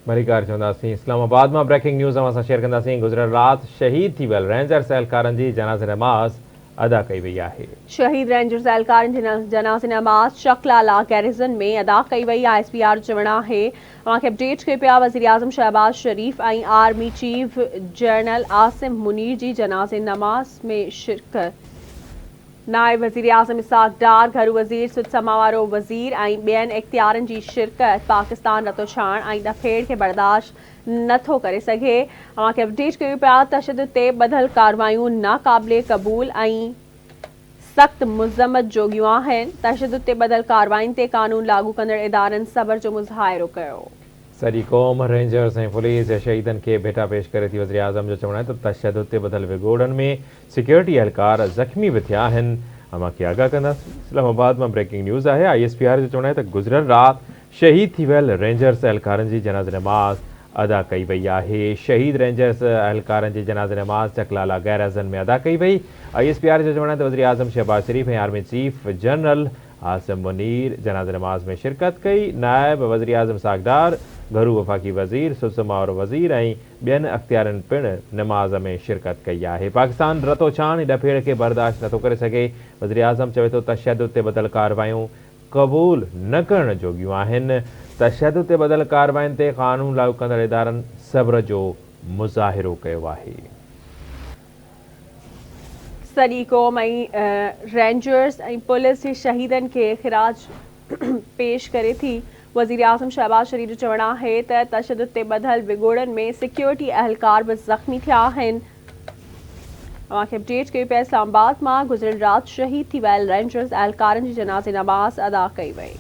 भलीकार चवंदासीं। इस्लामाबाद में breaking news अवां सां शेयर कंदासीं। गुज़िरियल राति शहीद थी वियल रेंजर्स एहलकारनि जी जनाज़े नमाज़ अदा कई वई आहे। शहीद रेंजर्स एहलकारनि जी जनाज़े नमाज़ चकलाला गैरिज़न में अदा कई वई। ISPR जो चवणु आहे अवांखे अपडेट कयो पिया वज़ीर आज़म शहबाज शरीफ़ ऐं army chief general Asim Munir जी जनाज़े नमाज़ में शिरकत। नायब वज़ीर आज़म इसाक डार, घरू वज़ीर सुदसमा वारो वज़ीर ऐं ॿियनि इख़्तियारनि जी शिरकत। पाकिस्तान रतो छाण ऐं ॾफेड़ खे बर्दाश्त नथो करे सघे। अवांखे अपडेट कयूं पिया तशद्दुद ते ॿधल कार्रवायूं नाक़ाबिले क़बूल ऐं सख़्त मुज़म्मत जोगियूं आहिनि। तशद्दुद ते ॿधल कार्रवायुनि ते क़ानून लागू कंदड़ इदारनि सब्र जो मुज़ाहिरो कयो। सॼी क़ौम रेंजर्स ऐं पुलिस जे शहीदनि खे भेटा पेश करे थी। वज़ीर आज़म जो चवणु आहे त तशद्दुद ते ॿधल विगोड़नि में सिक्योरिटी एहलकार ज़ख़्मी बि थिया आहिनि। अवां खे आगाह कंदासीं। इस्लामाबाद में ब्रेकिंग न्यूज़ आहे। ISPR जो चवणु आहे त गुज़िरियल राति शहीद थी वियल रेंजर्स एहलकारनि जी जनाज़े नमाज़ अदा कई वई आहे। शहीद रेंजर्स एहलकारनि जी जनाज़े नमाज़ चकलाला गैरिज़न में अदा कई वई। ISPR जो चवणु आहे त वज़ीर आज़म शहबाज शरीफ़ ऐं army chief general Asim Munir जनाज़े नमाज़ में शिरकत कई। नायब वज़ीर आज़म इसाक डार, घरू वफ़ाक़ी वज़ीर सुदसमा वारो वज़ीर ऐं ॿियनि अख़्तियारनि पिणु नमाज़ में शिरकत कई आहे। पाकिस्तान रतो छाण ॾफेड़ खे बर्दाश्त नथो करे सघे। वज़ीर आज़म चवे थो तशद्दुद ते ॿधल कार्रवायूं क़बूल न करण जोगियूं आहिनि। तशद्दुद ते ॿधल कार्रवायुनि ते क़ानून लागू कंदड़ इदारनि सब्र जो मुज़ाहिरो कयो आहे। सॼी क़ौम ऐं रेंजर्स ऐं पुलिस जे शहीदनि खे ख़िराज पेश करे थी। वज़ीर आज़म शहबाज शरीफ़ जो चवणु आहे त तशद्दुद ते ॿधल विगोड़नि में सिक्योरिटी एहलकार बि ज़ख़्मी थिया आहिनि। अवांखे अपडेट कयो पिया इस्लामाबाद मां गुज़िरियल राति शहीद थी वियल रेंजर्स एहलकारनि जी जनाज़े नमाज़ अदा कई वई।